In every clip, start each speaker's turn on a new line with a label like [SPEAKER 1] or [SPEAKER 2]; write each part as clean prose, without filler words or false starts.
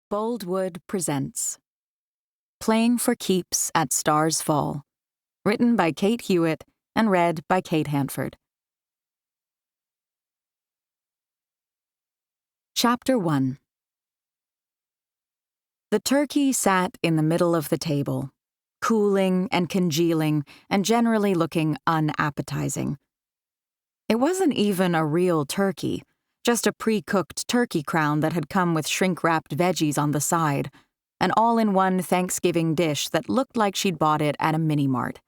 [SPEAKER 1] Boldwood presents Playing for Keeps at Starr's Fall, written by Kate Hewitt and read by Kate Hanford. Chapter 1. The turkey sat in the middle of the table, cooling and congealing and generally looking unappetizing. It wasn't even a real turkey, just a pre-cooked turkey crown that had come with shrink-wrapped veggies on the side, an all-in-one Thanksgiving dish that looked like she'd bought it at a mini-mart.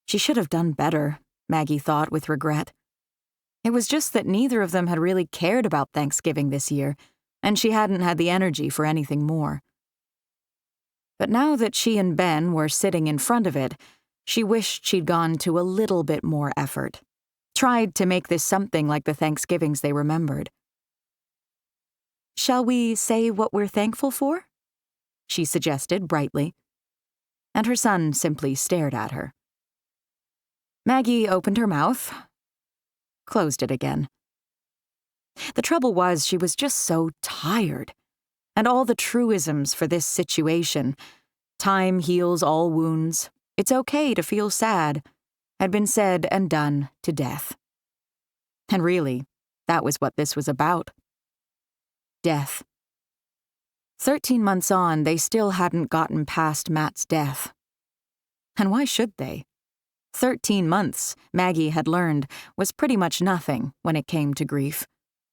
[SPEAKER 1] She should have done better, Maggie thought with regret. It was just that neither of them had really cared about Thanksgiving this year, and she hadn't had the energy for anything more. But now that she and Ben were sitting in front of it, she wished she'd gone to a little bit more effort. Tried to make this something like the Thanksgivings they remembered. "Shall we say what we're thankful for?" she suggested brightly. And her son simply stared at her. Maggie opened her mouth, closed it again. The trouble was she was just so tired, and all the truisms for this situation, time heals all wounds, it's okay to feel sad, had been said and done to death. And really, that was what this was about. Death. 13 months on, they still hadn't gotten past Matt's death. And why should they? 13 months, Maggie had learned, was pretty much nothing when it came to grief,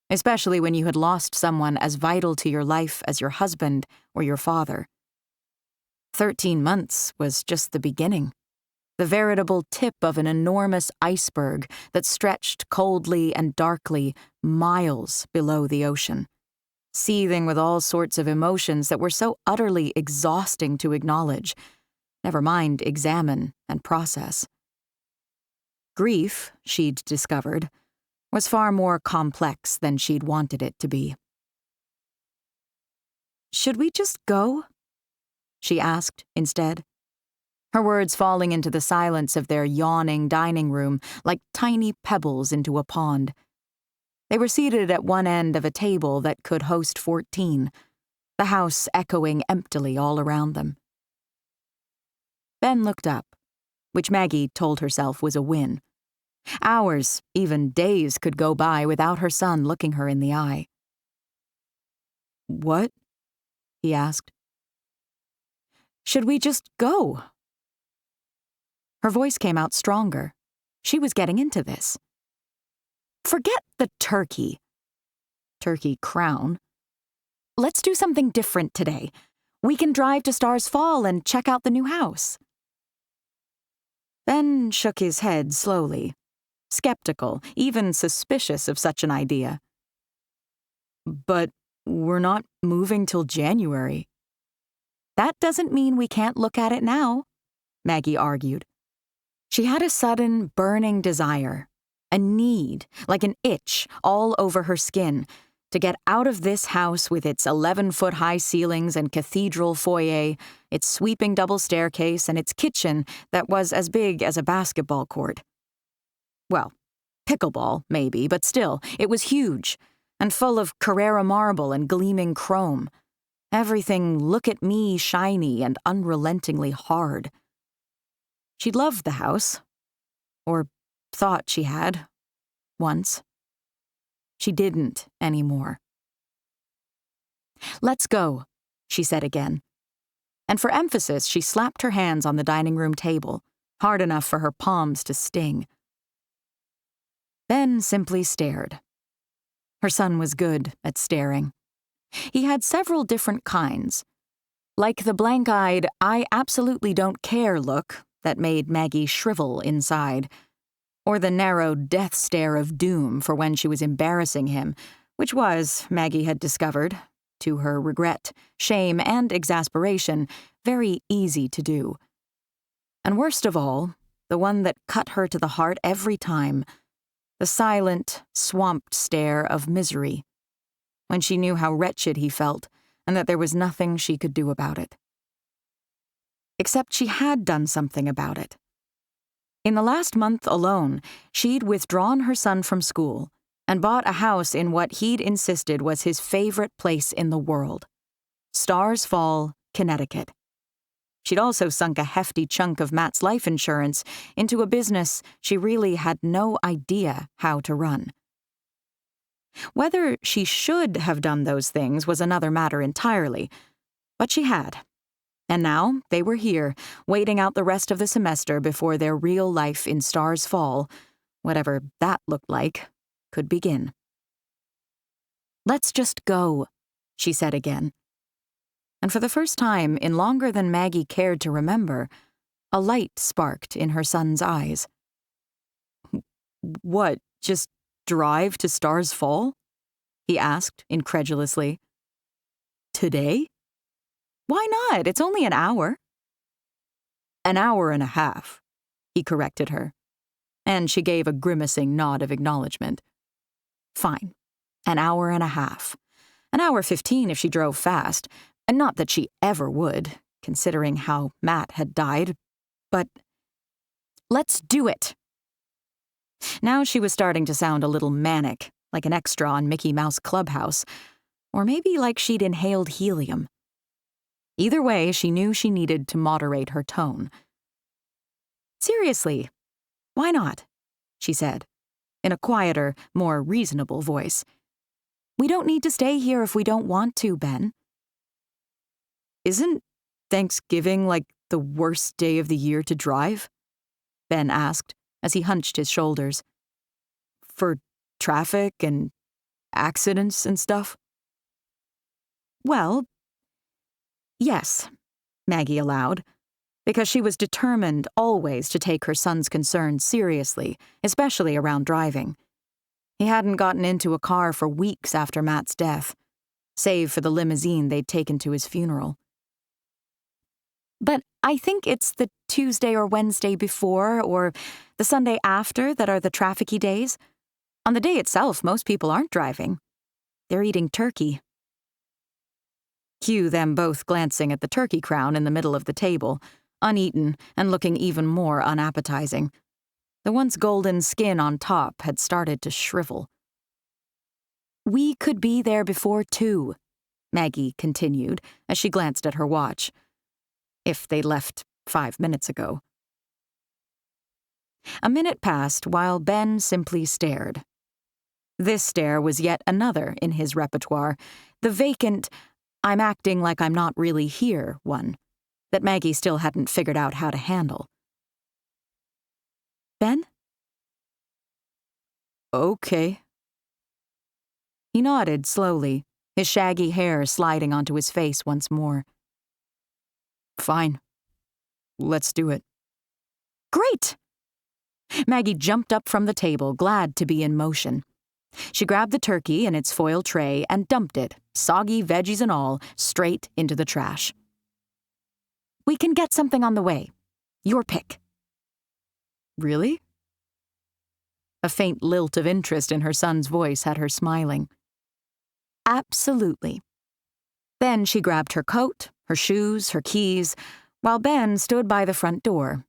[SPEAKER 1] especially when you had lost someone as vital to your life as your husband or your father. 13 months was just the beginning. The veritable tip of an enormous iceberg that stretched coldly and darkly miles below the ocean, seething with all sorts of emotions that were so utterly exhausting to acknowledge, never mind examine and process. Grief, she'd discovered, was far more complex than she'd wanted it to be. "Should we just go?" she asked instead. Her words falling into the silence of their yawning dining room like tiny pebbles into a pond. They were seated at one end of a table that could host 14, the house echoing emptily all around them. Ben looked up, which Maggie told herself was a win. Hours, even days, could go by without her son looking her in the eye. "What?" he asked. "Should we just go?" Her voice came out stronger. She was getting into this. "Forget the turkey crown. Let's do something different today. We can drive to Starr's Fall and check out the new house." Ben shook his head slowly, skeptical, even suspicious of such an idea. "But we're not moving till January." "That doesn't mean we can't look at it now," Maggie argued. She had a sudden, burning desire, a need, like an itch, all over her skin, to get out of this house with its 11-foot-high ceilings and cathedral foyer, its sweeping double staircase, and its kitchen that was as big as a basketball court. Well, pickleball, maybe, but still, it was huge, and full of Carrara marble and gleaming chrome. Everything look-at-me shiny and unrelentingly hard. She'd loved the house, or thought she had, once. She didn't anymore. "Let's go," she said again. And for emphasis, she slapped her hands on the dining room table, hard enough for her palms to sting. Ben simply stared. Her son was good at staring. He had several different kinds, like the blank-eyed, I absolutely don't care look that made Maggie shrivel inside, or the narrow death stare of doom for when she was embarrassing him, which was, Maggie had discovered, to her regret, shame, and exasperation, very easy to do. And worst of all, the one that cut her to the heart every time, the silent, swamped stare of misery, when she knew how wretched he felt and that there was nothing she could do about it. Except she had done something about it. In the last month alone, she'd withdrawn her son from school and bought a house in what he'd insisted was his favorite place in the world, Starr's Fall, Connecticut. She'd also sunk a hefty chunk of Matt's life insurance into a business she really had no idea how to run. Whether she should have done those things was another matter entirely, but she had. And now they were here, waiting out the rest of the semester before their real life in Starr's Fall, whatever that looked like, could begin. "Let's just go," she said again. And for the first time in longer than Maggie cared to remember, a light sparked in her son's eyes. "What, just drive to Starr's Fall?" he asked incredulously. "Today?" "Why not? It's only an hour." "An hour and a half," he corrected her, and she gave a grimacing nod of acknowledgement. Fine, an hour and a half. An hour 15 if she drove fast, and not that she ever would, considering how Matt had died, but let's do it. Now she was starting to sound a little manic, like an extra on Mickey Mouse Clubhouse, or maybe like she'd inhaled helium. Either way, she knew she needed to moderate her tone. "Seriously, why not?" she said, in a quieter, more reasonable voice. "We don't need to stay here if we don't want to, Ben." "Isn't Thanksgiving like the worst day of the year to drive?" Ben asked as he hunched his shoulders. "For traffic and accidents and stuff?" "Well, yes," Maggie allowed, because she was determined always to take her son's concerns seriously, especially around driving. He hadn't gotten into a car for weeks after Matt's death, save for the limousine they'd taken to his funeral. "But I think it's the Tuesday or Wednesday before or the Sunday after that are the trafficky days. On the day itself, most people aren't driving. They're eating turkey." Cue them both glancing at the turkey crown in the middle of the table, uneaten and looking even more unappetizing. The once golden skin on top had started to shrivel. "We could be there before 2, Maggie continued as she glanced at her watch. If they left 5 minutes ago. A minute passed while Ben simply stared. This stare was yet another in his repertoire, the vacant, "I'm acting like I'm not really here" one, that Maggie still hadn't figured out how to handle. "Ben?" "Okay." He nodded slowly, his shaggy hair sliding onto his face once more. "Fine. Let's do it." "Great!" Maggie jumped up from the table, glad to be in motion. She grabbed the turkey in its foil tray and dumped it, soggy veggies and all, straight into the trash. "We can get something on the way. Your pick." "Really?" A faint lilt of interest in her son's voice had her smiling. "Absolutely." Then she grabbed her coat, her shoes, her keys, while Ben stood by the front door,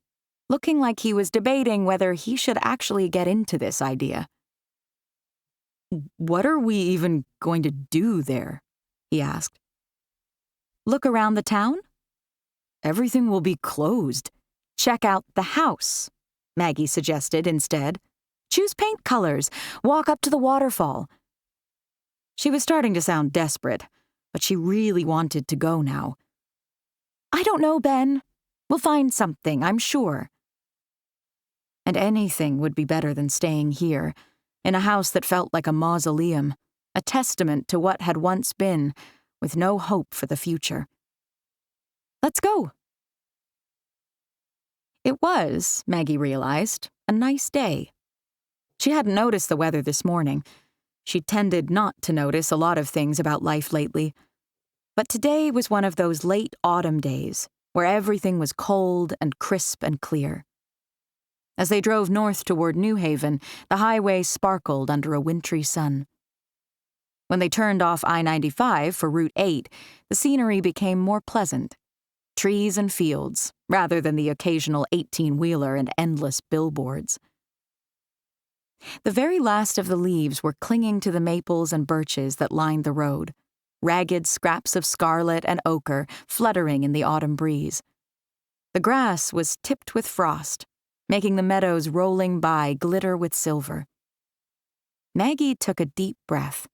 [SPEAKER 1] looking like he was debating whether he should actually get into this idea. "What are we even going to do there?" he asked. "Look around the town?" "Everything will be closed." "Check out the house," Maggie suggested instead. "Choose paint colors. Walk up to the waterfall." She was starting to sound desperate, but she really wanted to go now. "I don't know, Ben. We'll find something, I'm sure." And anything would be better than staying here, in a house that felt like a mausoleum, a testament to what had once been, with no hope for the future. "Let's go." It was, Maggie realized, a nice day. She hadn't noticed the weather this morning. She tended not to notice a lot of things about life lately. But today was one of those late autumn days where everything was cold and crisp and clear. As they drove north toward New Haven, the highway sparkled under a wintry sun. When they turned off I-95 for Route 8, the scenery became more pleasant. Trees and fields, rather than the occasional 18-wheeler and endless billboards. The very last of the leaves were clinging to the maples and birches that lined the road, ragged scraps of scarlet and ochre fluttering in the autumn breeze. The grass was tipped with frost, making the meadows rolling by glitter with silver. Maggie took a deep breath,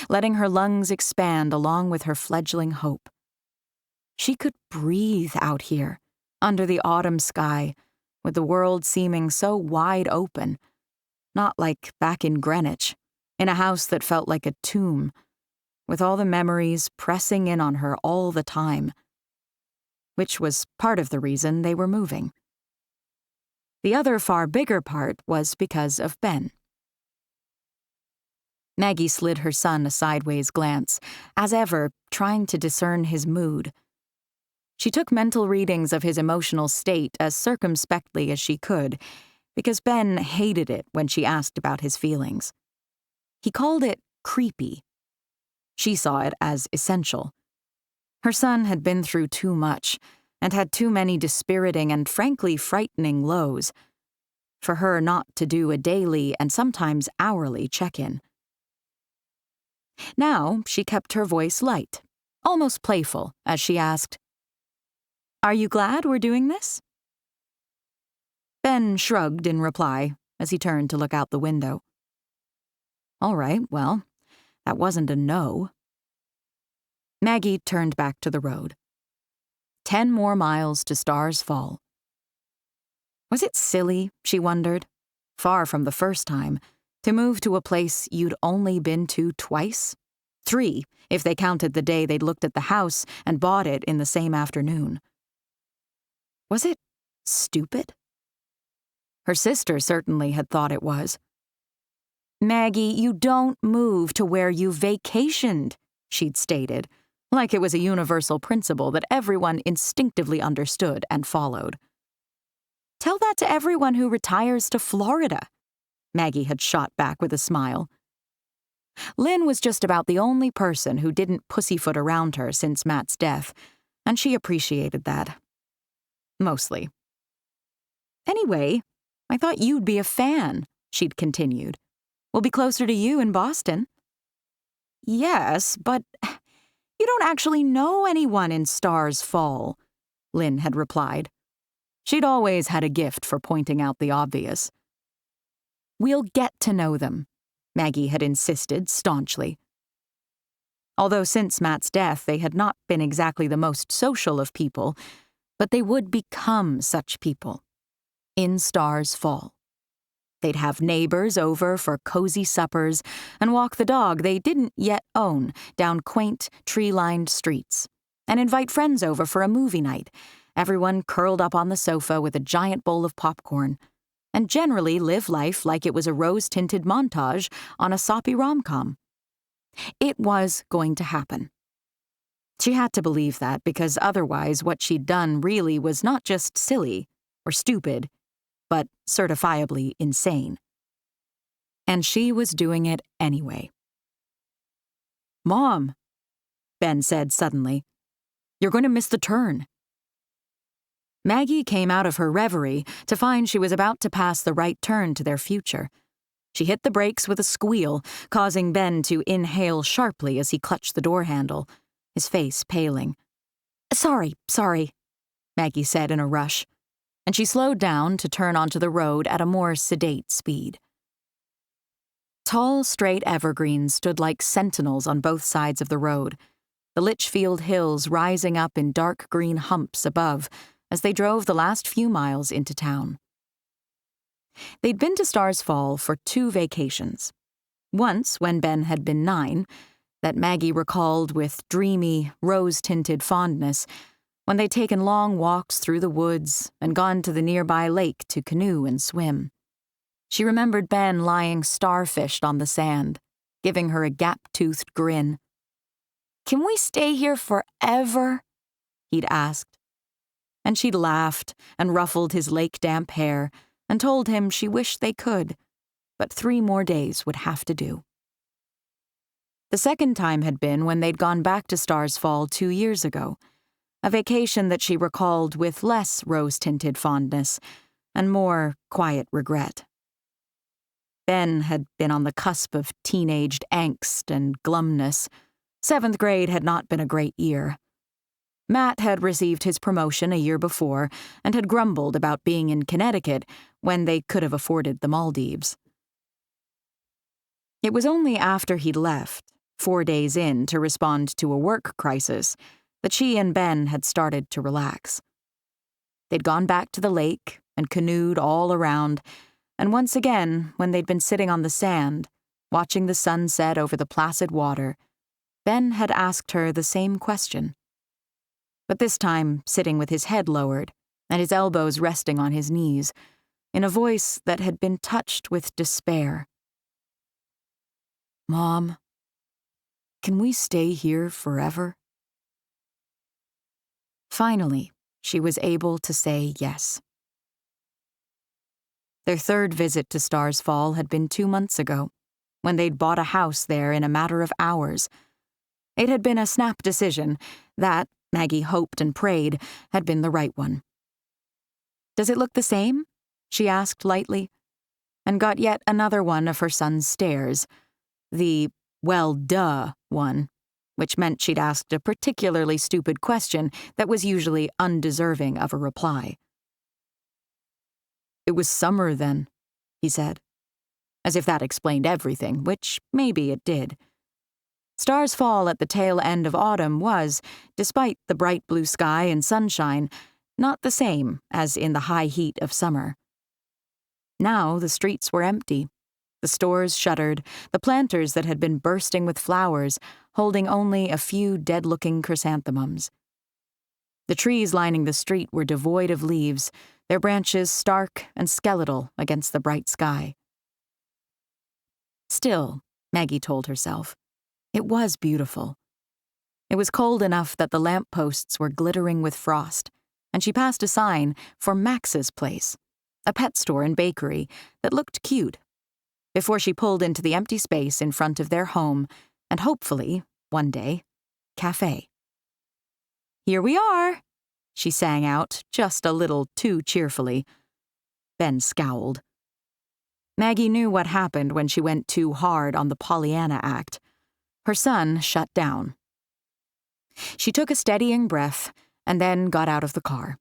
[SPEAKER 1] letting her lungs expand along with her fledgling hope. She could breathe out here, under the autumn sky, with the world seeming so wide open, not like back in Greenwich, in a house that felt like a tomb, with all the memories pressing in on her all the time, which was part of the reason they were moving. The other far bigger part was because of Ben. Maggie slid her son a sideways glance, as ever, trying to discern his mood. She took mental readings of his emotional state as circumspectly as she could, because Ben hated it when she asked about his feelings. He called it creepy. She saw it as essential. Her son had been through too much, and had too many dispiriting and frankly frightening lows, for her not to do a daily and sometimes hourly check-in. Now she kept her voice light, almost playful, as she asked, "Are you glad we're doing this?" Ben shrugged in reply as he turned to look out the window. All right, well, that wasn't a no. Maggie turned back to the road. 10 more miles to Starr's Fall. Was it silly, she wondered, far from the first time, to move to a place you'd only been to twice? 3, if they counted the day they'd looked at the house and bought it in the same afternoon. Was it stupid? Her sister certainly had thought it was. "Maggie, you don't move to where you vacationed," she'd stated, like it was a universal principle that everyone instinctively understood and followed. "Tell that to everyone who retires to Florida," Maggie had shot back with a smile. Lynn was just about the only person who didn't pussyfoot around her since Matt's death, and she appreciated that. Mostly. "Anyway, I thought you'd be a fan," she'd continued. "We'll be closer to you in Boston." "Yes, but you don't actually know anyone in Starr's Fall," Lynn had replied. She'd always had a gift for pointing out the obvious. "We'll get to know them," Maggie had insisted staunchly. Although since Matt's death they had not been exactly the most social of people, but they would become such people. In Starr's Fall. They'd have neighbors over for cozy suppers and walk the dog they didn't yet own down quaint, tree-lined streets, and invite friends over for a movie night, everyone curled up on the sofa with a giant bowl of popcorn, and generally live life like it was a rose-tinted montage on a soppy rom-com. It was going to happen. She had to believe that because otherwise what she'd done really was not just silly or stupid, but certifiably insane. And she was doing it anyway. "Mom," Ben said suddenly, "you're going to miss the turn." Maggie came out of her reverie to find she was about to pass the right turn to their future. She hit the brakes with a squeal, causing Ben to inhale sharply as he clutched the door handle, his face paling. Sorry, Maggie said in a rush, and she slowed down to turn onto the road at a more sedate speed. Tall, straight evergreens stood like sentinels on both sides of the road, the Litchfield hills rising up in dark green humps above as they drove the last few miles into town. They'd been to Starr's Fall for 2 vacations. Once, when Ben had been 9, that Maggie recalled with dreamy, rose-tinted fondness, when they'd taken long walks through the woods and gone to the nearby lake to canoe and swim. She remembered Ben lying starfished on the sand, giving her a gap-toothed grin. "Can we stay here forever?" he'd asked. And she'd laughed and ruffled his lake-damp hair and told him she wished they could, but 3 more days would have to do. The second time had been when they'd gone back to Starr's Fall 2 years ago, a vacation that she recalled with less rose-tinted fondness and more quiet regret. Ben had been on the cusp of teenaged angst and glumness, 7th grade had not been a great year. Matt had received his promotion a year before and had grumbled about being in Connecticut when they could have afforded the Maldives. It was only after he'd left, 4 days in to respond to a work crisis, that she and Ben had started to relax. They'd gone back to the lake and canoed all around, and once again, when they'd been sitting on the sand, watching the sun set over the placid water, Ben had asked her the same question. But this time sitting with his head lowered and his elbows resting on his knees, in a voice that had been touched with despair. "Mom, can we stay here forever?" Finally, she was able to say yes. Their 3rd visit to Starr's Fall had been 2 months ago, when they'd bought a house there in a matter of hours. It had been a snap decision that, Maggie hoped and prayed, had been the right one. "Does it look the same?" she asked lightly, and got yet another one of her son's stares, the "well, duh" one, which meant she'd asked a particularly stupid question that was usually undeserving of a reply. "It was summer then," he said, as if that explained everything, which maybe it did. Starr's Fall at the tail end of autumn was, despite the bright blue sky and sunshine, not the same as in the high heat of summer. Now the streets were empty, the stores shuttered, the planters that had been bursting with flowers, holding only a few dead-looking chrysanthemums. The trees lining the street were devoid of leaves, their branches stark and skeletal against the bright sky. Still, Maggie told herself, it was beautiful. It was cold enough that the lampposts were glittering with frost, and she passed a sign for Max's Place, a pet store and bakery that looked cute, before she pulled into the empty space in front of their home and hopefully, one day, café. "Here we are," she sang out, just a little too cheerfully. Ben scowled. Maggie knew what happened when she went too hard on the Pollyanna act. Her son shut down. She took a steadying breath and then got out of the car.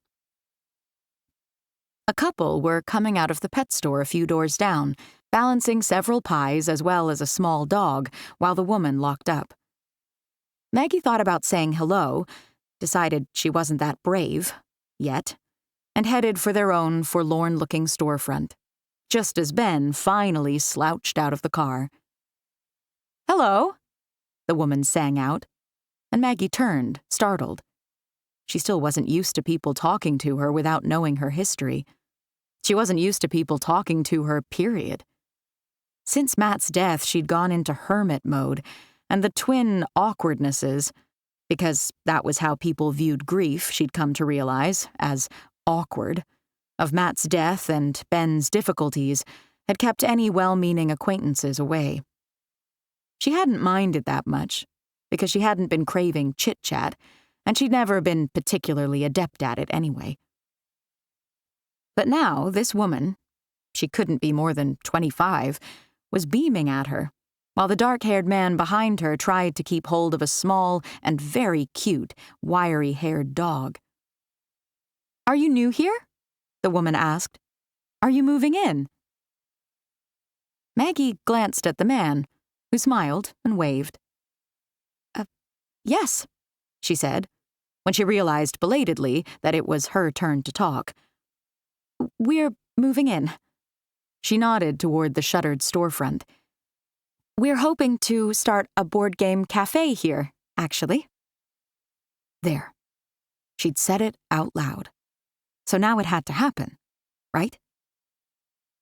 [SPEAKER 1] A couple were coming out of the pet store a few doors down, balancing several pies as well as a small dog while the woman locked up. Maggie thought about saying hello, decided she wasn't that brave, yet, and headed for their own forlorn-looking storefront, just as Ben finally slouched out of the car. "Hello," the woman sang out, and Maggie turned, startled. She still wasn't used to people talking to her without knowing her history. She wasn't used to people talking to her, period. Since Matt's death, she'd gone into hermit mode, and the twin awkwardnesses, because that was how people viewed grief, she'd come to realize, as awkward, of Matt's death and Ben's difficulties, had kept any well-meaning acquaintances away. She hadn't minded that much, because she hadn't been craving chit-chat, and she'd never been particularly adept at it anyway. But now, this woman, she couldn't be more than 25, was beaming at her, while the dark-haired man behind her tried to keep hold of a small and very cute, wiry-haired dog. "Are you new here?" the woman asked. "Are you moving in?" Maggie glanced at the man, who smiled and waved. "Yes," she said, when she realized belatedly that it was her turn to talk. "We're moving in." She nodded toward the shuttered storefront. "We're hoping to start a board game café here, actually." There. She'd said it out loud. So now it had to happen, right?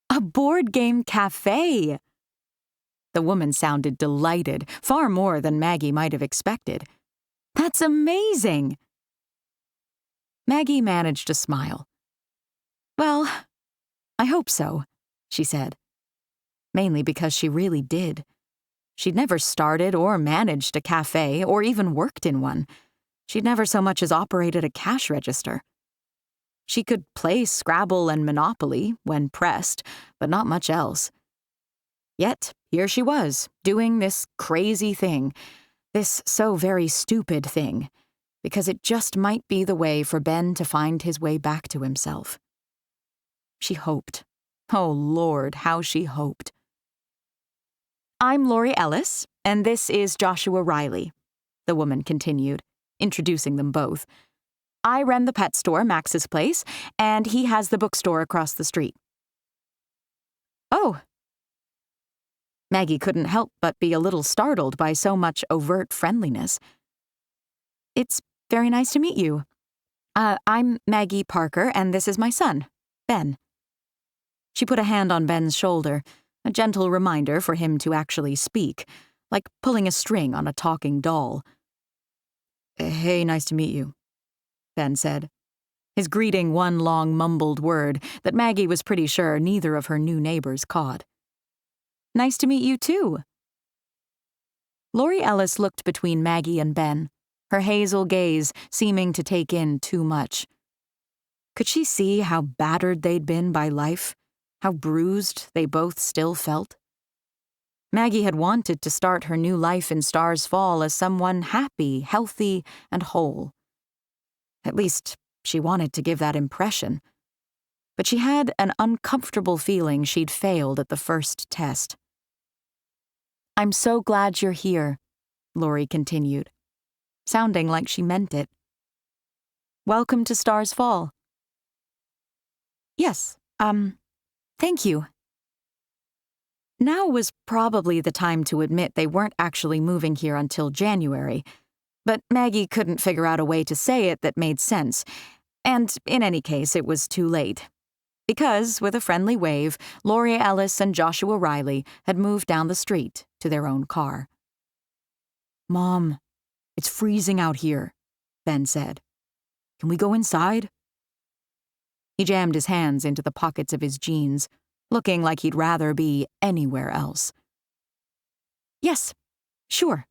[SPEAKER 1] A board game café! The woman sounded delighted, far more than Maggie might have expected. "That's amazing!" Maggie managed a smile. "Well, I hope so," she said. Mainly because she really did. She'd never started or managed a café or even worked in one. She'd never so much as operated a cash register. She could play Scrabble and Monopoly when pressed, but not much else. Yet, here she was, doing this crazy thing, This so very stupid thing, because it just might be the way for Ben to find his way back to himself. She hoped. Oh, Lord, how she hoped. "I'm Lori Ellis, and this is Joshua Riley," the woman continued, introducing them both. "I run the pet store, Max's Place, and he has the bookstore across the street." "Oh." Maggie couldn't help but be a little startled by so much overt friendliness. "It's very nice to meet you. I'm Maggie Parker, and this is my son, Ben." She put a hand on Ben's shoulder, a gentle reminder for him to actually speak, like pulling a string on a talking doll. "Hey, nice to meet you," Ben said, his greeting one long mumbled word that Maggie was pretty sure neither of her new neighbors caught. "Nice to meet you, too." Lori Ellis looked between Maggie and Ben, her hazel gaze seeming to take in too much. Could she see how battered they'd been by life, how bruised they both still felt? Maggie had wanted to start her new life in Starr's Fall as someone happy, healthy, and whole. At least, she wanted to give that impression. But she had an uncomfortable feeling she'd failed at the first test. "I'm so glad you're here," Lori continued, sounding like she meant it. "Welcome to Starr's Fall." "Yes, thank you." Now was probably the time to admit they weren't actually moving here until January, but Maggie couldn't figure out a way to say it that made sense, and in any case it was too late. Because, with a friendly wave, Lori Ellis and Joshua Riley had moved down the street to their own car. "Mom, it's freezing out here," Ben said. "Can we go inside?" He jammed his hands into the pockets of his jeans, looking like he'd rather be anywhere else. "Yes, sure."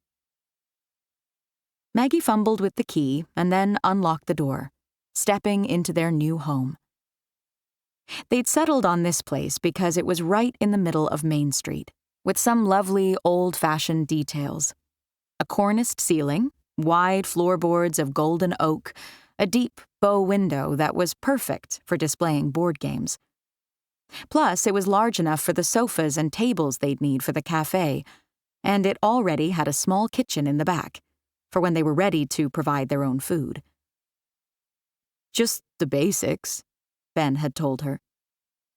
[SPEAKER 1] Maggie fumbled with the key and then unlocked the door, stepping into their new home. They'd settled on this place because it was right in the middle of Main Street, with some lovely old-fashioned details. A corniced ceiling, wide floorboards of golden oak, a deep bow window that was perfect for displaying board games. Plus, it was large enough for the sofas and tables they'd need for the café, and it already had a small kitchen in the back, for when they were ready to provide their own food. "Just the basics," Ben had told her.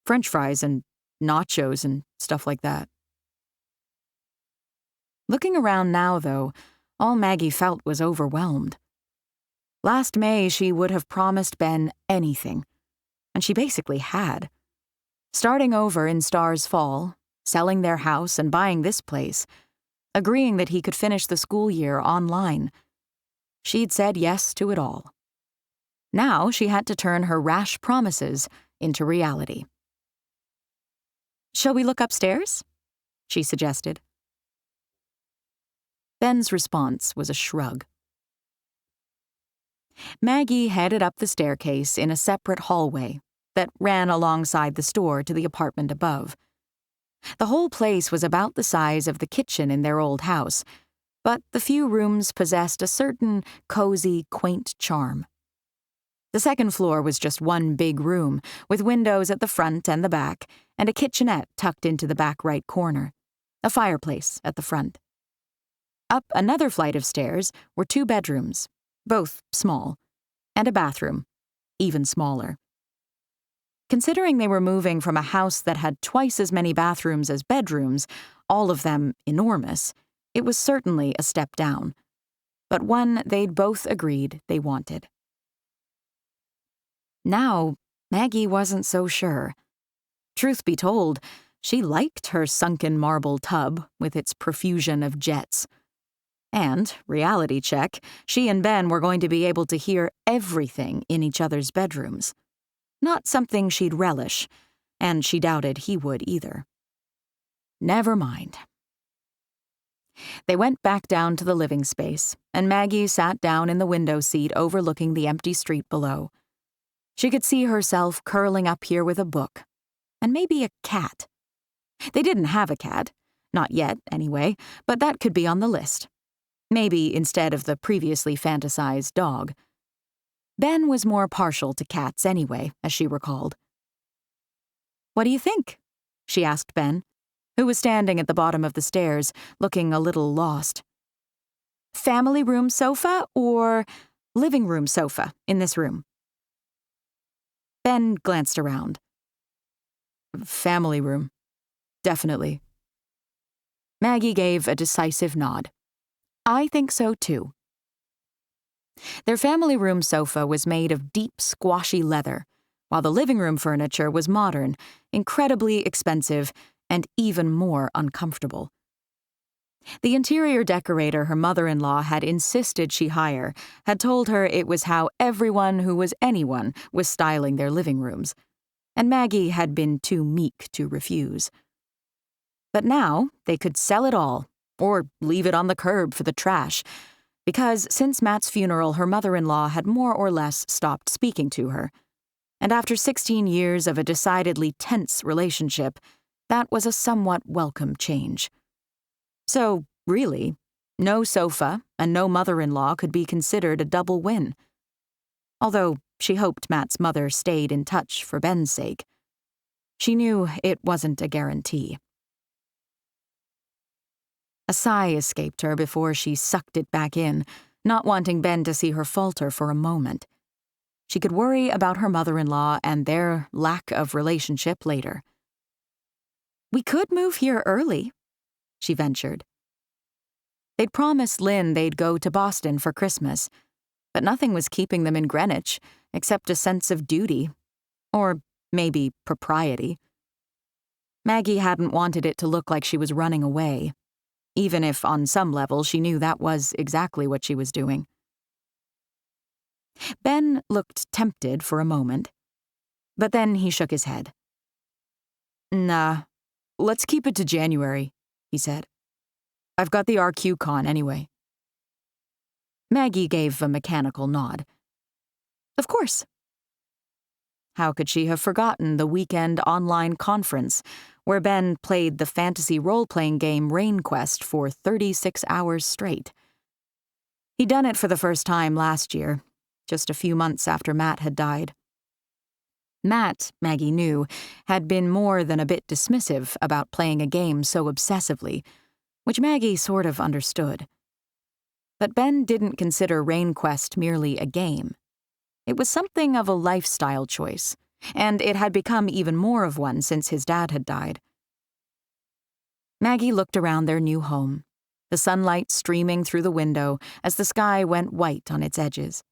[SPEAKER 1] "French fries and nachos and stuff like that." Looking around now, though, all Maggie felt was overwhelmed. Last May, she would have promised Ben anything, and she basically had. Starting over in Starr's Fall, selling their house and buying this place, agreeing that he could finish the school year online. She'd said yes to it all. Now she had to turn her rash promises into reality. "Shall we look upstairs?" she suggested. Ben's response was a shrug. Maggie headed up the staircase in a separate hallway that ran alongside the store to the apartment above. The whole place was about the size of the kitchen in their old house, but the few rooms possessed a certain cozy, quaint charm. The second floor was just one big room, with windows at the front and the back, and a kitchenette tucked into the back right corner, a fireplace at the front. Up another flight of stairs were 2 bedrooms, both small, and a bathroom, even smaller. Considering they were moving from a house that had twice as many bathrooms as bedrooms, all of them enormous, it was certainly a step down, but one they'd both agreed they wanted. Now, Maggie wasn't so sure. Truth be told, she liked her sunken marble tub with its profusion of jets. And, reality check, she and Ben were going to be able to hear everything in each other's bedrooms. Not something she'd relish, and she doubted he would either. Never mind. They went back down to the living space, and Maggie sat down in the window seat overlooking the empty street below. She could see herself curling up here with a book, and maybe a cat. They didn't have a cat, not yet, anyway, but that could be on the list. maybe instead of the previously fantasized dog. Ben was more partial to cats anyway, as she recalled. "What do you think?" she asked Ben, who was standing at the bottom of the stairs, looking a little lost. "Family room sofa or living room sofa in this room?" Ben glanced around. "Family room. Definitely." Maggie gave a decisive nod. "I think so too." Their family room sofa was made of deep, squashy leather, while the living room furniture was modern, incredibly expensive, and even more uncomfortable. The interior decorator her mother-in-law had insisted she hire had told her it was how everyone who was anyone was styling their living rooms, and Maggie had been too meek to refuse. But now they could sell it all, or leave it on the curb for the trash, because since Matt's funeral her mother-in-law had more or less stopped speaking to her, and after 16 years of a decidedly tense relationship, that was a somewhat welcome change. So, really, no sofa and no mother-in-law could be considered a double win. Although she hoped Matt's mother stayed in touch for Ben's sake. She knew it wasn't a guarantee. A sigh escaped her before she sucked it back in, not wanting Ben to see her falter for a moment. She could worry about her mother-in-law and their lack of relationship later. "We could move here early," she ventured. They'd promised Lynn they'd go to Boston for Christmas, but nothing was keeping them in Greenwich except a sense of duty, or maybe propriety. Maggie hadn't wanted it to look like she was running away, even if on some level she knew that was exactly what she was doing. Ben looked tempted for a moment, but then he shook his head. "Nah, let's keep it to January," he said. "I've got the RQ con anyway." Maggie gave a mechanical nod. "Of course." How could she have forgotten the weekend online conference where Ben played the fantasy role-playing game Rain Quest for 36 hours straight? He'd done it for the first time last year, just a few months after Matt had died. Matt, Maggie knew, had been more than a bit dismissive about playing a game so obsessively, which Maggie sort of understood. But Ben didn't consider Rain Quest merely a game. It was something of a lifestyle choice, and it had become even more of one since his dad had died. Maggie looked around their new home, the sunlight streaming through the window as the sky went white on its edges,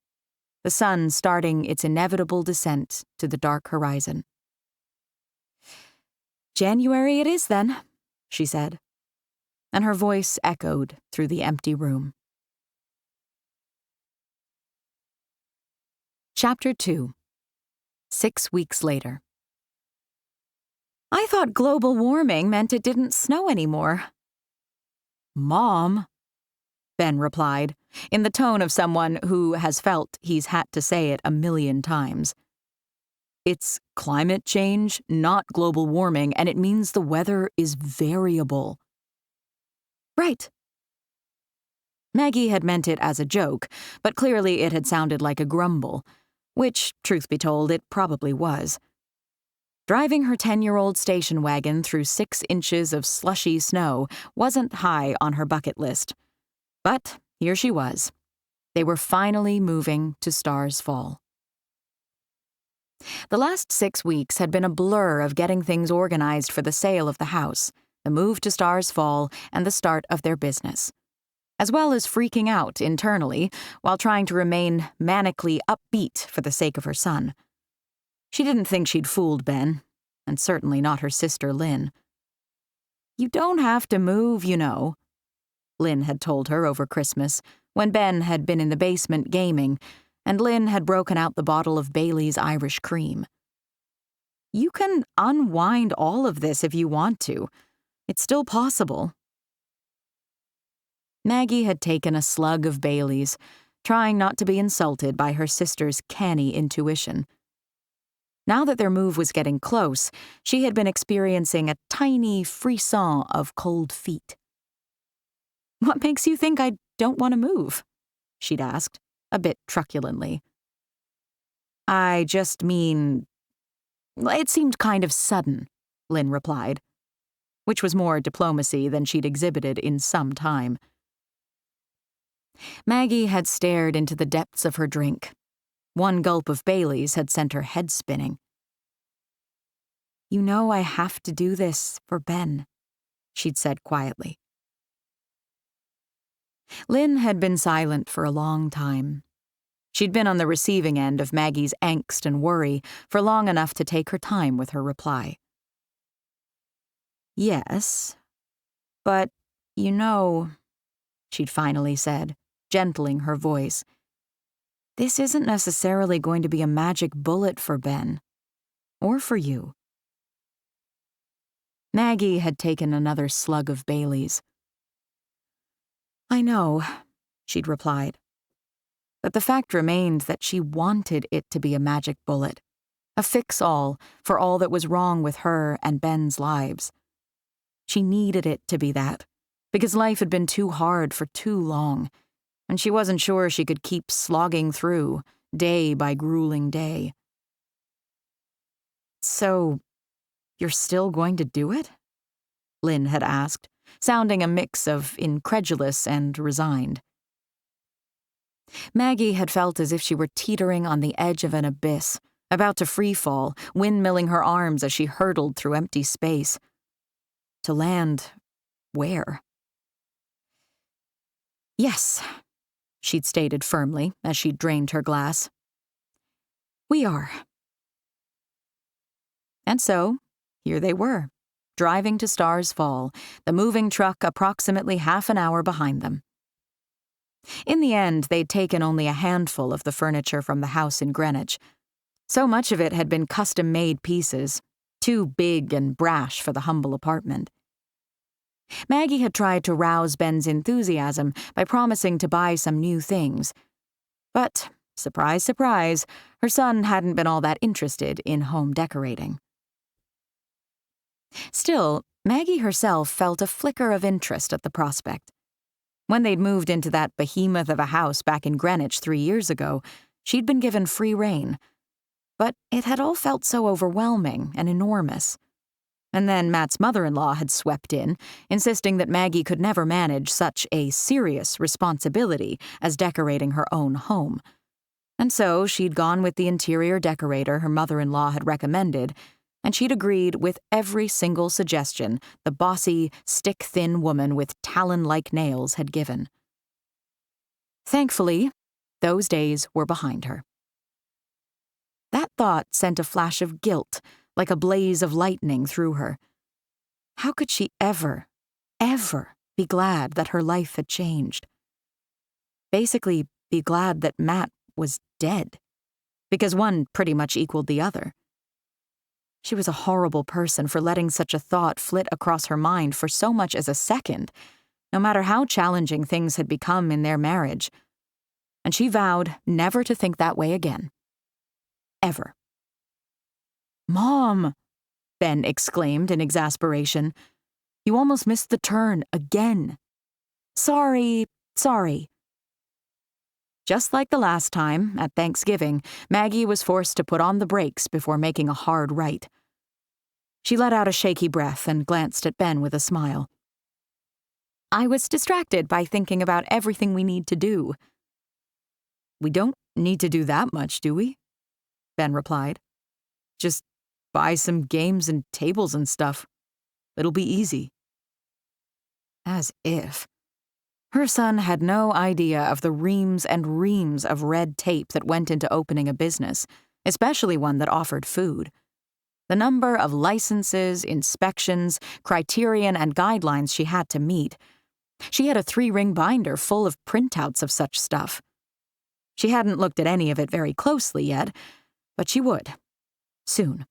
[SPEAKER 1] the sun starting its inevitable descent to the dark horizon. "January it is, then," she said, and her voice echoed through the empty room. Chapter 2. 6 weeks later. "I thought global warming meant it didn't snow anymore." "Mom," Ben replied, in the tone of someone who has felt he's had to say it a million times. "It's climate change, not global warming, and it means the weather is variable." "Right." Maggie had meant it as a joke, but clearly it had sounded like a grumble, which, truth be told, it probably was. Driving her 10-year-old station wagon through 6 inches of slushy snow wasn't high on her bucket list. But here she was. They were finally moving to Starr's Fall. The last 6 weeks had been a blur of getting things organized for the sale of the house, the move to Starr's Fall, and the start of their business, as well as freaking out internally while trying to remain manically upbeat for the sake of her son. She didn't think she'd fooled Ben, and certainly not her sister Lynn. "You don't have to move, you know," Lynn had told her over Christmas, when Ben had been in the basement gaming, and Lynn had broken out the bottle of Bailey's Irish Cream. "You can unwind all of this if you want to. It's still possible." Maggie had taken a slug of Bailey's, trying not to be insulted by her sister's canny intuition. Now that their move was getting close, she had been experiencing a tiny frisson of cold feet. "What makes you think I'd don't want to move?" she'd asked, a bit truculently. "I just mean, it seemed kind of sudden," Lynn replied, which was more diplomacy than she'd exhibited in some time. Maggie had stared into the depths of her drink. One gulp of Bailey's had sent her head spinning. "You know I have to do this for Ben," she'd said quietly. Lynn had been silent for a long time. She'd been on the receiving end of Maggie's angst and worry for long enough to take her time with her reply. "Yes, but, you know," she'd finally said, gentling her voice, "this isn't necessarily going to be a magic bullet for Ben. Or for you." Maggie had taken another slug of Bailey's. "I know," she'd replied. But the fact remained that she wanted it to be a magic bullet, a fix-all for all that was wrong with her and Ben's lives. She needed it to be that, because life had been too hard for too long, and she wasn't sure she could keep slogging through, day by grueling day. "So, you're still going to do it?" Lynn had asked, sounding a mix of incredulous and resigned. Maggie had felt as if she were teetering on the edge of an abyss, about to free-fall, windmilling her arms as she hurtled through empty space. To land where? "Yes," she'd stated firmly as she drained her glass. "We are." And so, here they were, driving to Starr's Fall, the moving truck approximately half an hour behind them. In the end, they'd taken only a handful of the furniture from the house in Greenwich. So much of it had been custom-made pieces, too big and brash for the humble apartment. Maggie had tried to rouse Ben's enthusiasm by promising to buy some new things. But, surprise, surprise, her son hadn't been all that interested in home decorating. Still, Maggie herself felt a flicker of interest at the prospect. When they'd moved into that behemoth of a house back in Greenwich 3 years ago, she'd been given free rein. But it had all felt so overwhelming and enormous. And then Matt's mother-in-law had swept in, insisting that Maggie could never manage such a serious responsibility as decorating her own home. And so she'd gone with the interior decorator her mother-in-law had recommended, and she'd agreed with every single suggestion the bossy, stick-thin woman with talon-like nails had given. Thankfully, those days were behind her. That thought sent a flash of guilt, like a blaze of lightning through her. How could she ever be glad that her life had changed? Basically, be glad that Matt was dead, because one pretty much equaled the other. She was a horrible person for letting such a thought flit across her mind for so much as a second, no matter how challenging things had become in their marriage. And she vowed never to think that way again. Ever. "Mom!" Ben exclaimed in exasperation. "You almost missed the turn again." Sorry. Just like the last time, at Thanksgiving, Maggie was forced to put on the brakes before making a hard right. She let out a shaky breath and glanced at Ben with a smile. "I was distracted by thinking about everything we need to do." "We don't need to do that much, do we?" Ben replied. "Just buy some games and tables and stuff. It'll be easy." As if. Her son had no idea of the reams and reams of red tape that went into opening a business, especially one that offered food. The number of licenses, inspections, criterion, and guidelines she had to meet. She had a 3-ring binder full of printouts of such stuff. She hadn't looked at any of it very closely yet, but she would. Soon.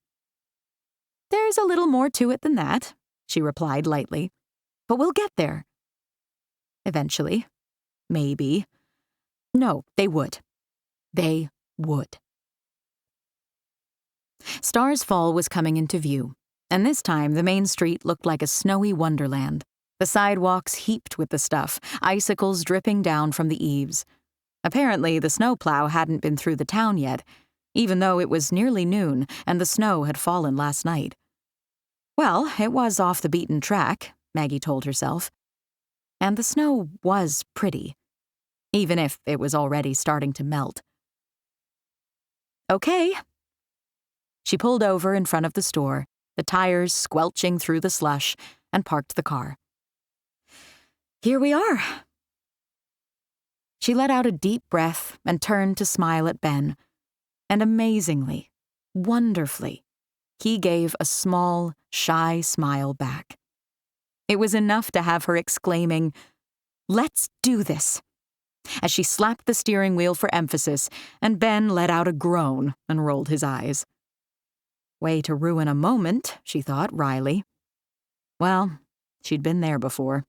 [SPEAKER 1] "There's a little more to it than that," she replied lightly. "But we'll get there." Eventually. Maybe. No, they would. They would. Starr's Fall was coming into view, and this time the main street looked like a snowy wonderland. The sidewalks heaped with the stuff, icicles dripping down from the eaves. Apparently, the snowplow hadn't been through the town yet, even though it was nearly noon and the snow had fallen last night. Well, it was off the beaten track, Maggie told herself. And the snow was pretty, even if it was already starting to melt. Okay. She pulled over in front of the store, the tires squelching through the slush, and parked the car. Here we are. She let out a deep breath and turned to smile at Ben. And amazingly, wonderfully, he gave a small, shy smile back. It was enough to have her exclaiming, "Let's do this," as she slapped the steering wheel for emphasis, and Ben let out a groan and rolled his eyes. Way to ruin a moment, she thought wryly. Well, she'd been there before.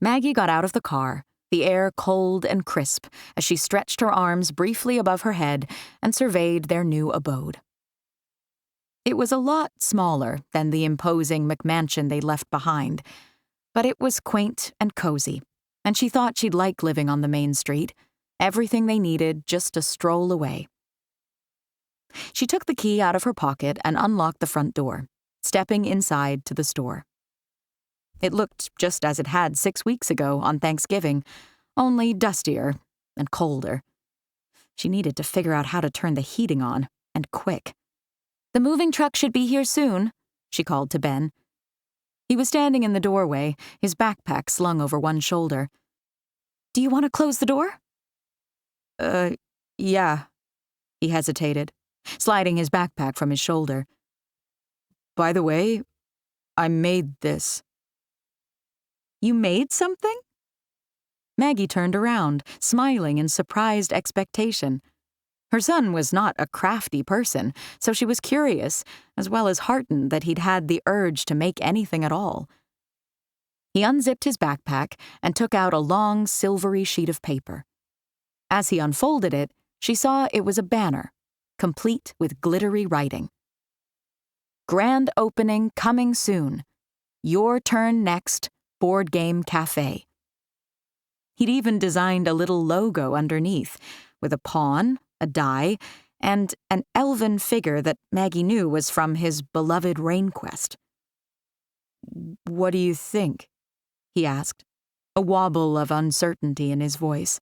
[SPEAKER 1] Maggie got out of the car, the air cold and crisp, as she stretched her arms briefly above her head and surveyed their new abode. It was a lot smaller than the imposing McMansion they left behind, but it was quaint and cozy, and she thought she'd like living on the main street, everything they needed just a stroll away. She took the key out of her pocket and unlocked the front door, stepping inside to the store. It looked just as it had 6 weeks ago on Thanksgiving, only dustier and colder. She needed to figure out how to turn the heating on, and quick. "The moving truck should be here soon," she called to Ben. He was standing in the doorway, his backpack slung over one shoulder. "Do you want to close the door?" Yeah." He hesitated, sliding his backpack from his shoulder. "By the way, I made this." "You made something?" Maggie turned around, smiling in surprised expectation. Her son was not a crafty person, so she was curious, as well as heartened that he'd had the urge to make anything at all. He unzipped his backpack and took out a long, silvery sheet of paper. As he unfolded it, she saw it was a banner, complete with glittery writing. "Grand opening coming soon. Your turn next, Board Game Café." He'd even designed a little logo underneath, with a pawn, a die, and an elven figure that Maggie knew was from his beloved RainQuest. "What do you think?" he asked, a wobble of uncertainty in his voice.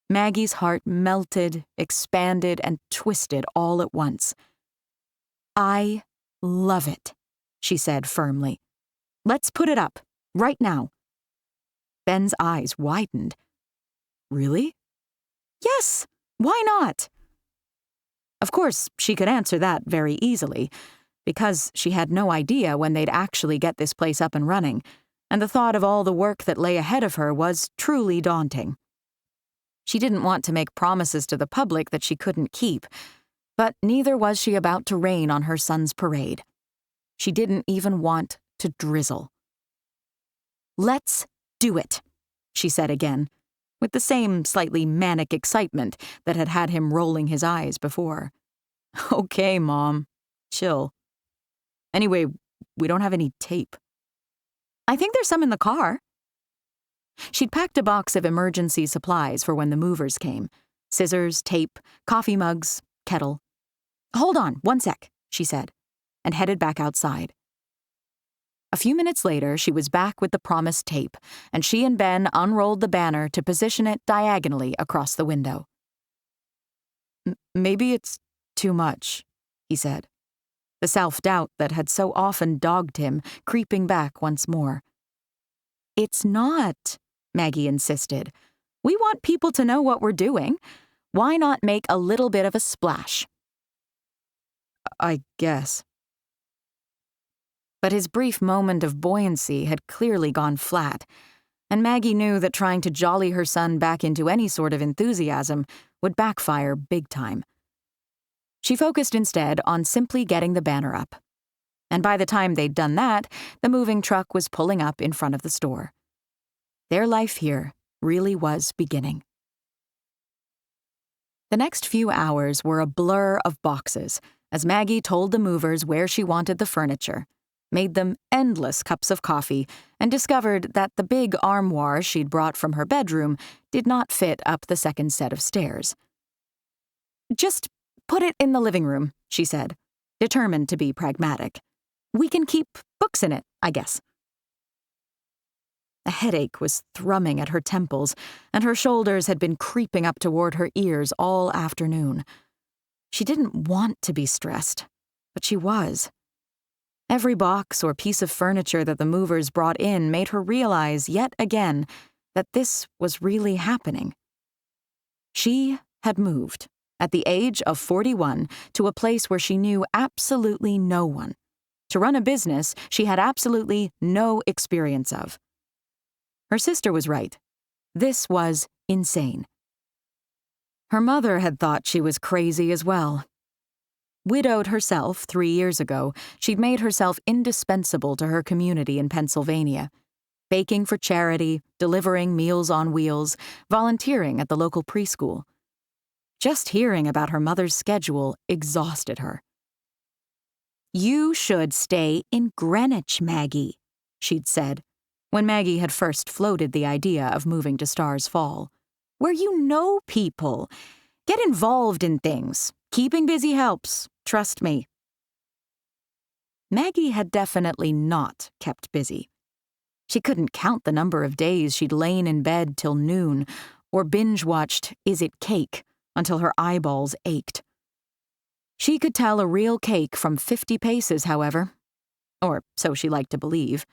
[SPEAKER 1] Maggie's heart melted, expanded, and twisted all at once. "I love it," she said firmly. "Let's put it up, right now." Ben's eyes widened. "Really?" "Yes, why not?" Of course, she could answer that very easily, because she had no idea when they'd actually get this place up and running, and the thought of all the work that lay ahead of her was truly daunting. She didn't want to make promises to the public that she couldn't keep, but neither was she about to rain on her son's parade. She didn't even want to drizzle. "Let's do it," she said again, with the same slightly manic excitement that had had him rolling his eyes before. "Okay, Mom. Chill. Anyway, we don't have any tape." "I think there's some in the car." She'd packed a box of emergency supplies for when the movers came. Scissors, tape, coffee mugs, kettle. "Hold on, one sec," she said, and headed back outside. A few minutes later, she was back with the promised tape, and she and Ben unrolled the banner to position it diagonally across the window. "Maybe it's too much," he said, the self-doubt that had so often dogged him creeping back once more. "It's not," Maggie insisted. "We want people to know what we're doing. Why not make a little bit of a splash?" "I guess." But his brief moment of buoyancy had clearly gone flat, and Maggie knew that trying to jolly her son back into any sort of enthusiasm would backfire big time. She focused instead on simply getting the banner up. And by the time they'd done that, the moving truck was pulling up in front of the store. Their life here really was beginning. The next few hours were a blur of boxes, as Maggie told the movers where she wanted the furniture, made them endless cups of coffee, and discovered that the big armoire she'd brought from her bedroom did not fit up the second set of stairs. "Just put it in the living room," she said, determined to be pragmatic. "We can keep books in it, I guess." A headache was thrumming at her temples, and her shoulders had been creeping up toward her ears all afternoon. She didn't want to be stressed, but she was. Every box or piece of furniture that the movers brought in made her realize yet again that this was really happening. She had moved, at the age of 41, to a place where she knew absolutely no one, to run a business she had absolutely no experience of. Her sister was right. This was insane. Her mother had thought she was crazy as well. Widowed herself 3 years ago, she'd made herself indispensable to her community in Pennsylvania, baking for charity, delivering Meals on Wheels, volunteering at the local preschool. Just hearing about her mother's schedule exhausted her. "You should stay in Greenwich, Maggie," she'd said, when Maggie had first floated the idea of moving to Starr's Fall, "where you know people. Get involved in things. Keeping busy helps, trust me." Maggie had definitely not kept busy. She couldn't count the number of days she'd lain in bed till noon or binge-watched Is It Cake until her eyeballs ached. She could tell a real cake from 50 paces, however, or so she liked to believe.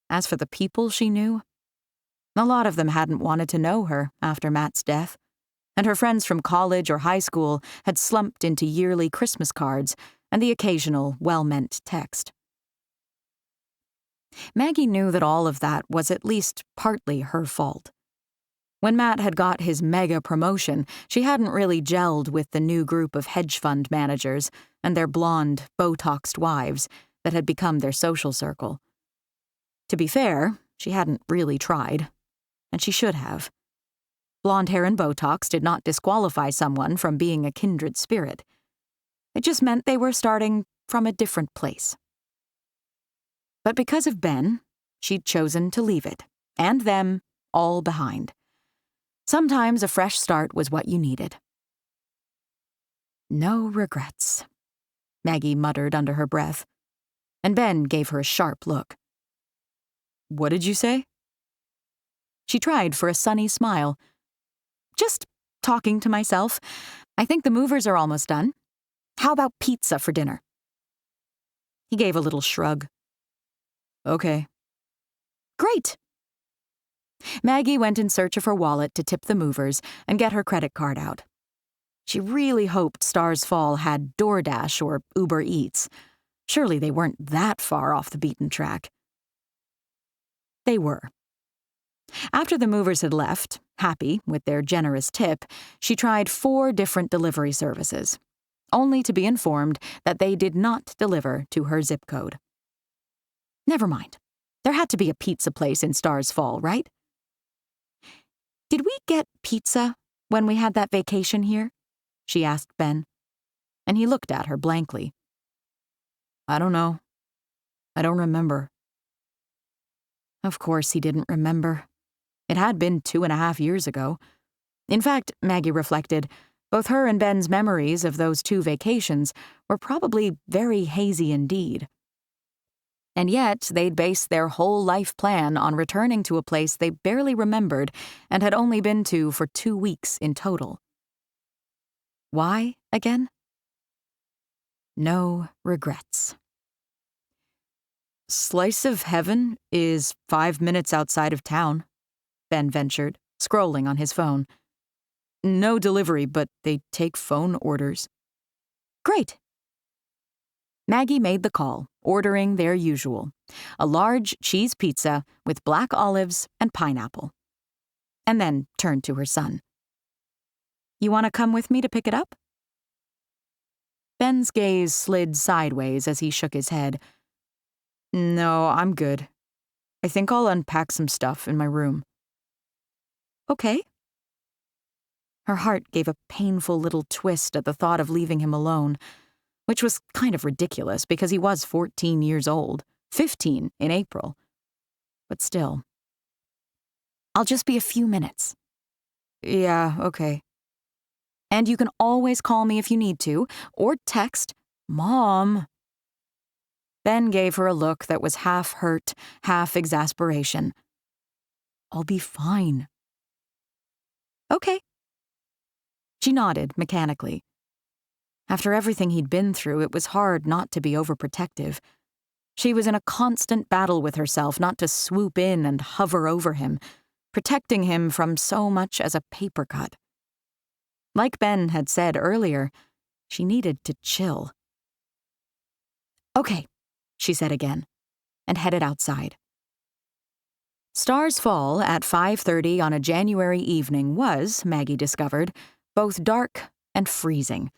[SPEAKER 1] As for the people she knew, a lot of them hadn't wanted to know her after Matt's death, and her friends from college or high school had slumped into yearly Christmas cards and the occasional well-meant text. Maggie knew that all of that was at least partly her fault. When Matt had got his mega promotion, she hadn't really gelled with the new group of hedge fund managers and their blonde, Botoxed wives that had become their social circle. To be fair, she hadn't really tried, and she should have. Blonde hair and Botox did not disqualify someone from being a kindred spirit. It just meant they were starting from a different place. But because of Ben, she'd chosen to leave it, and them, all behind. Sometimes a fresh start was what you needed. "No regrets," Maggie muttered under her breath, and Ben gave her a sharp look. "What did you say?" She tried for a sunny smile. "Just talking to myself. I think the movers are almost done. How about pizza for dinner?" He gave a little shrug. "Okay." "Great." Maggie went in search of her wallet to tip the movers and get her credit card out. She really hoped Starr's Fall had DoorDash or Uber Eats. Surely they weren't that far off the beaten track. They were. After the movers had left, happy with their generous tip, she tried 4 different delivery services, only to be informed that they did not deliver to her zip code. Never mind. There had to be a pizza place in Starr's Fall, right? "Did we get pizza when we had that vacation here?" she asked Ben, and he looked at her blankly. "I don't know. I don't remember." Of course he didn't remember. It had been 2.5 years ago. In fact, Maggie reflected, both her and Ben's memories of those 2 vacations were probably very hazy indeed. And yet, they'd based their whole life plan on returning to a place they barely remembered and had only been to for 2 weeks in total. Why, again? No regrets. "Slice of Heaven is 5 minutes outside of town," Ben ventured, scrolling on his phone. "No delivery, but they take phone orders." "Great." Maggie made the call, ordering their usual, a large cheese pizza with black olives and pineapple, and then turned to her son. "You want to come with me to pick it up?" Ben's gaze slid sideways as he shook his head. "No, I'm good. I think I'll unpack some stuff in my room." "Okay." Her heart gave a painful little twist at the thought of leaving him alone. which was kind of ridiculous because he was 14 years old, 15 in April. But still. I'll just be a few minutes. Yeah, okay. And you can always call me if you need to, or text, Mom. Ben gave her a look that was half hurt, half exasperation. I'll be fine. Okay. She nodded mechanically. After everything he'd been through, it was hard not to be overprotective. She was in a constant battle with herself not to swoop in and hover over him, protecting him from so much as a paper cut. Like Ben had said earlier, she needed to chill. Okay, she said again, and headed outside. Starr's Fall at 5:30 on a January evening was, Maggie discovered, both dark and freezing.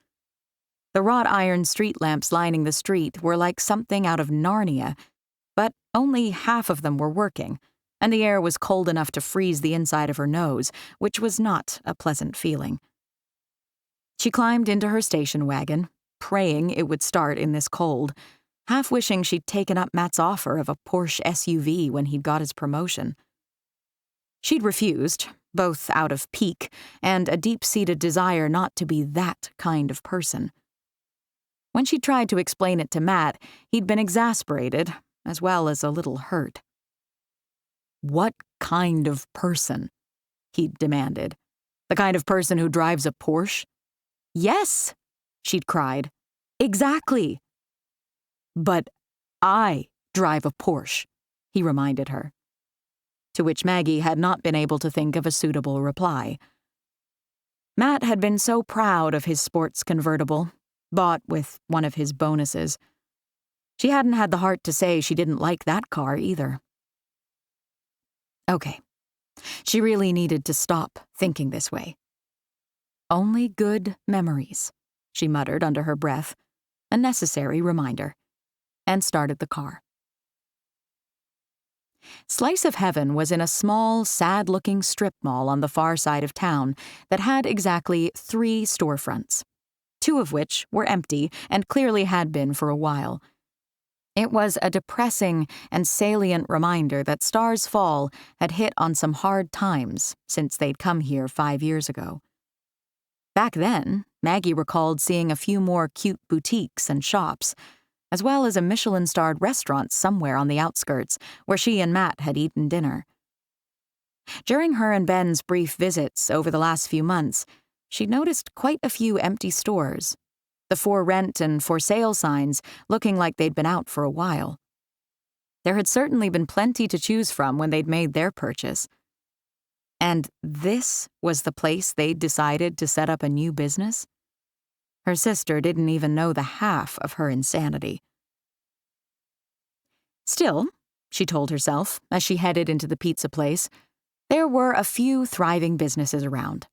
[SPEAKER 1] The wrought iron street lamps lining the street were like something out of Narnia, but only half of them were working, and the air was cold enough to freeze the inside of her nose, which was not a pleasant feeling. She climbed into her station wagon, praying it would start in this cold, half wishing she'd taken up Matt's offer of a Porsche SUV when he'd got his promotion. She'd refused, both out of pique and a deep-seated desire not to be that kind of person. When she tried to explain it to Matt, he'd been exasperated, as well as a little hurt. What kind of person? He'd demanded. The kind of person who drives a Porsche? Yes, she'd cried. Exactly. But I drive a Porsche, he reminded her. To which Maggie had not been able to think of a suitable reply. Matt had been so proud of his sports convertible, bought with one of his bonuses. She hadn't had the heart to say she didn't like that car either. Okay, she really needed to stop thinking this way. Only good memories, she muttered under her breath, a necessary reminder, and started the car. Slice of Heaven was in a small, sad-looking strip mall on the far side of town that had exactly 3 storefronts, 2 of which were empty and clearly had been for a while. It was a depressing and salient reminder that Starr's Fall had hit on some hard times since they'd come here 5 years ago. Back then, Maggie recalled seeing a few more cute boutiques and shops, as well as a Michelin-starred restaurant somewhere on the outskirts where she and Matt had eaten dinner. During her and Ben's brief visits over the last few months, she'd noticed quite a few empty stores, the for rent and for sale signs looking like they'd been out for a while. There had certainly been plenty to choose from when they'd made their purchase. And this was the place they'd decided to set up a new business? Her sister didn't even know the half of her insanity. Still, she told herself as she headed into the pizza place, there were a few thriving businesses around.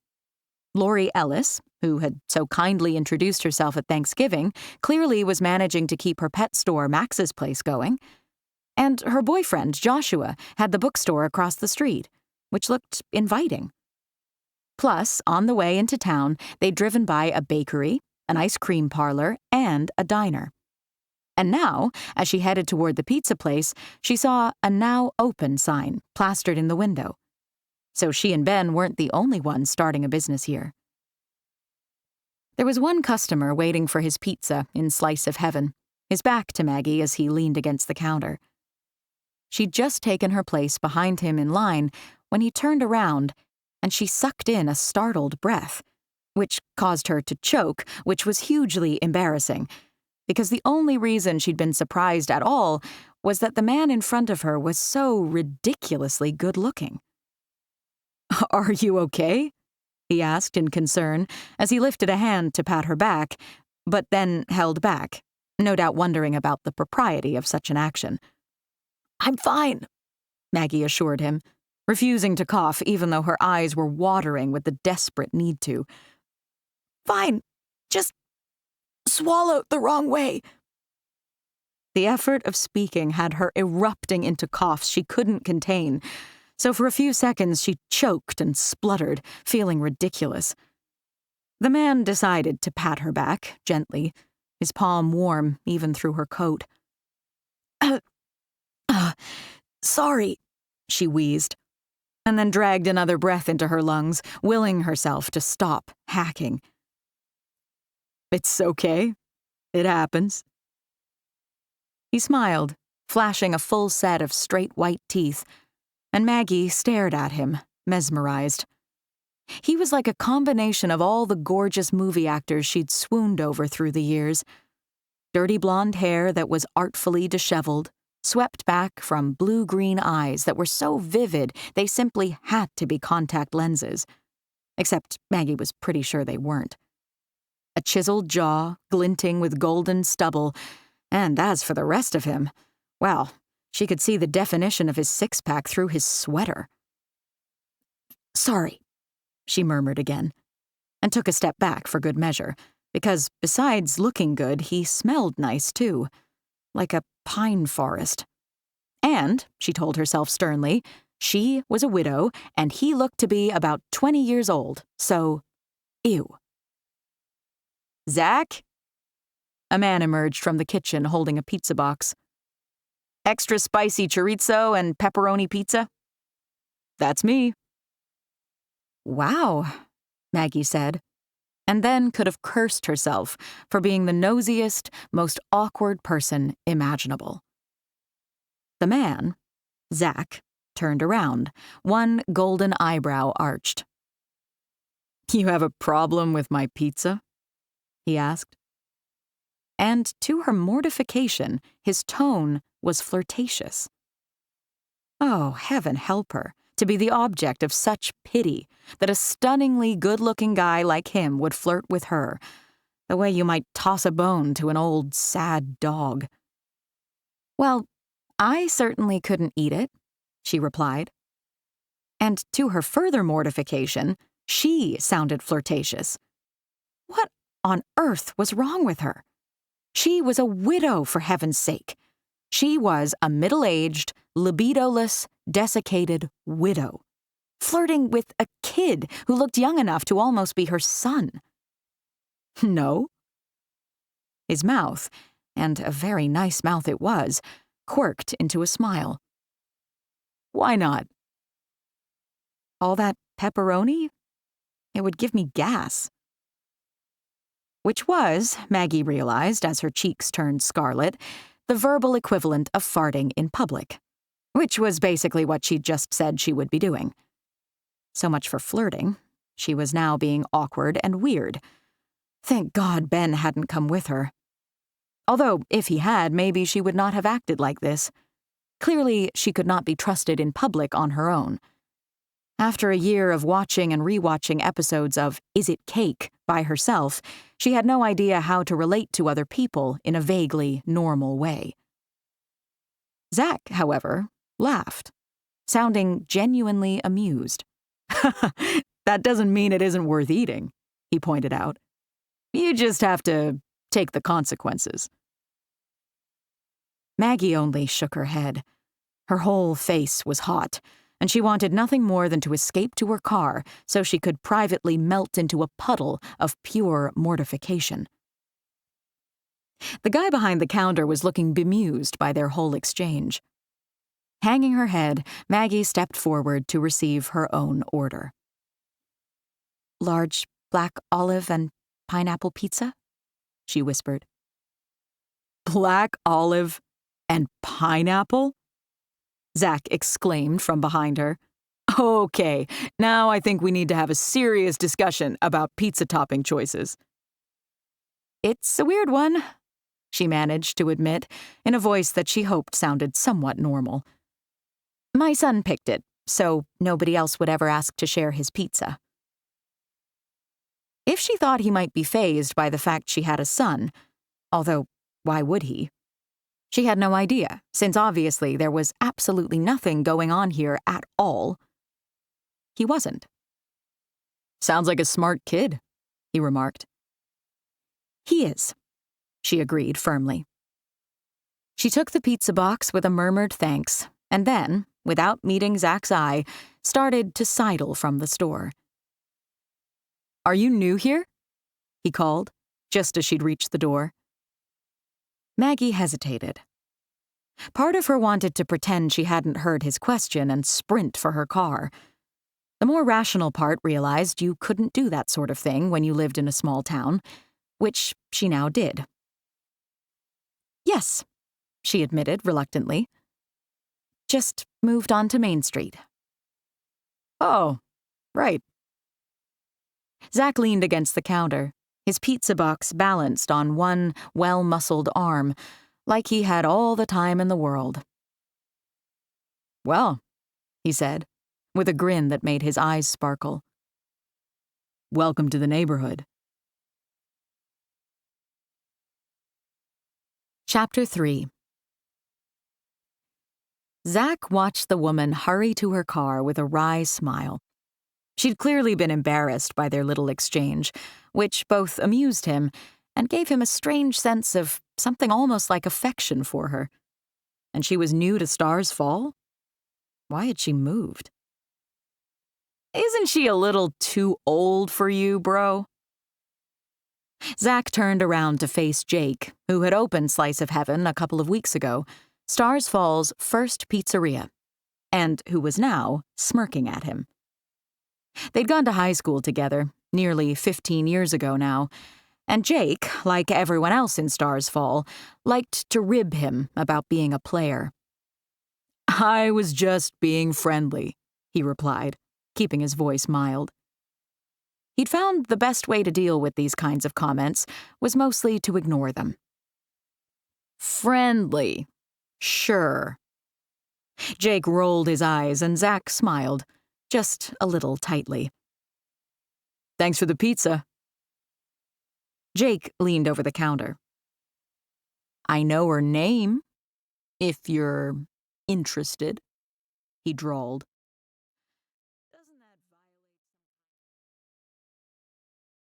[SPEAKER 1] Lori Ellis, who had so kindly introduced herself at Thanksgiving, clearly was managing to keep her pet store, Max's Place, going. And her boyfriend, Joshua, had the bookstore across the street, which looked inviting. Plus, on the way into town, they'd driven by a bakery, an ice cream parlor, and a diner. And now, as she headed toward the pizza place, she saw a now open sign plastered in the window. So she and Ben weren't the only ones starting a business here. There was one customer waiting for his pizza in Slice of Heaven, his back to Maggie as he leaned against the counter. She'd just taken her place behind him in line when he turned around, and she sucked in a startled breath, which caused her to choke, which was hugely embarrassing, because the only reason she'd been surprised at all was that the man in front of her was so ridiculously good-looking. "Are you okay?" he asked in concern as he lifted a hand to pat her back, but then held back, no doubt wondering about the propriety of such an action. "I'm fine," Maggie assured him, refusing to cough even though her eyes were watering with the desperate need to. "Fine, just swallowed the wrong way." The effort of speaking had her erupting into coughs she couldn't contain, so for a few seconds she choked and spluttered, feeling ridiculous. The man decided to pat her back, gently, his palm warm even through her coat. Sorry, she wheezed, and then dragged another breath into her lungs, willing herself to stop hacking. It's okay. It happens. He smiled, flashing a full set of straight white teeth, and Maggie stared at him, mesmerized. He was like a combination of all the gorgeous movie actors she'd swooned over through the years. Dirty blonde hair that was artfully disheveled, swept back from blue-green eyes that were so vivid they simply had to be contact lenses. Except Maggie was pretty sure they weren't. A chiseled jaw, glinting with golden stubble, and as for the rest of him, well, she could see the definition of his six-pack through his sweater. Sorry, she murmured again, and took a step back for good measure, because besides looking good, he smelled nice too, like a pine forest. And, she told herself sternly, she was a widow, and he looked to be about 20 years old, so, ew. Zach? A man emerged from the kitchen holding a pizza box. Extra spicy chorizo and pepperoni pizza? That's me. Wow, Maggie said, and then could have cursed herself for being the nosiest, most awkward person imaginable. The man, Zach, turned around, one golden eyebrow arched. You have a problem with my pizza? He asked. And to her mortification, his tone was flirtatious. Oh, heaven help her, to be the object of such pity that a stunningly good-looking guy like him would flirt with her, the way you might toss a bone to an old, sad dog. Well, I certainly couldn't eat it, she replied. And to her further mortification, she sounded flirtatious. What on earth was wrong with her? She was a widow, for heaven's sake. She was a middle-aged, libidoless, desiccated widow, flirting with a kid who looked young enough to almost be her son. No? His mouth, and a very nice mouth it was, quirked into a smile. Why not? All that pepperoni? It would give me gas. Which was, Maggie realized as her cheeks turned scarlet, the verbal equivalent of farting in public, which was basically what she'd just said she would be doing. So much for flirting. She was now being awkward and weird. Thank God Ben hadn't come with her. Although, if he had, maybe she would not have acted like this. Clearly, she could not be trusted in public on her own. After a year of watching and rewatching episodes of Is It Cake by herself, she had no idea how to relate to other people in a vaguely normal way. Zach, however, laughed, sounding genuinely amused. That doesn't mean it isn't worth eating, he pointed out. You just have to take the consequences. Maggie only shook her head. Her whole face was hot, and she wanted nothing more than to escape to her car so she could privately melt into a puddle of pure mortification. The guy behind the counter was looking bemused by their whole exchange. Hanging her head, Maggie stepped forward to receive her own order. Large black olive and pineapple pizza? She whispered. Black olive and pineapple? Zach exclaimed from behind her. Okay, now I think we need to have a serious discussion about pizza topping choices. It's a weird one, she managed to admit, in a voice that she hoped sounded somewhat normal. My son picked it, so nobody else would ever ask to share his pizza. If she thought he might be fazed by the fact she had a son, although why would he? She had no idea, since obviously there was absolutely nothing going on here at all. He wasn't. Sounds like a smart kid, he remarked. He is, she agreed firmly. She took the pizza box with a murmured thanks, and then, without meeting Zach's eye, started to sidle from the store. Are you new here? He called, just as she'd reached the door. Maggie hesitated. Part of her wanted to pretend she hadn't heard his question and sprint for her car. The more rational part realized you couldn't do that sort of thing when you lived in a small town, which she now did. Yes, she admitted reluctantly. Just moved on to Main Street. Oh, right. Zach leaned against the counter, his pizza box balanced on one well-muscled arm, like he had all the time in the world. Well, he said, with a grin that made his eyes sparkle. Welcome to the neighborhood. Chapter 3. Zach watched the woman hurry to her car with a wry smile. She'd clearly been embarrassed by their little exchange, which both amused him and gave him a strange sense of something almost like affection for her. And she was new to Starr's Fall? Why had she moved? Isn't she a little too old for you, bro? Zach turned around to face Jake, who had opened Slice of Heaven a couple of weeks ago, Starr's Fall's first pizzeria, and who was now smirking at him. They'd gone to high school together, nearly 15 years ago now, and Jake, like everyone else in Starr's Fall, liked to rib him about being a player. I was just being friendly, he replied, keeping his voice mild. He'd found the best way to deal with these kinds of comments was mostly to ignore them. Friendly. Sure. Jake rolled his eyes and Zach smiled, just a little tightly. Thanks for the pizza. Jake leaned over the counter. I know her name, if you're interested, he drawled.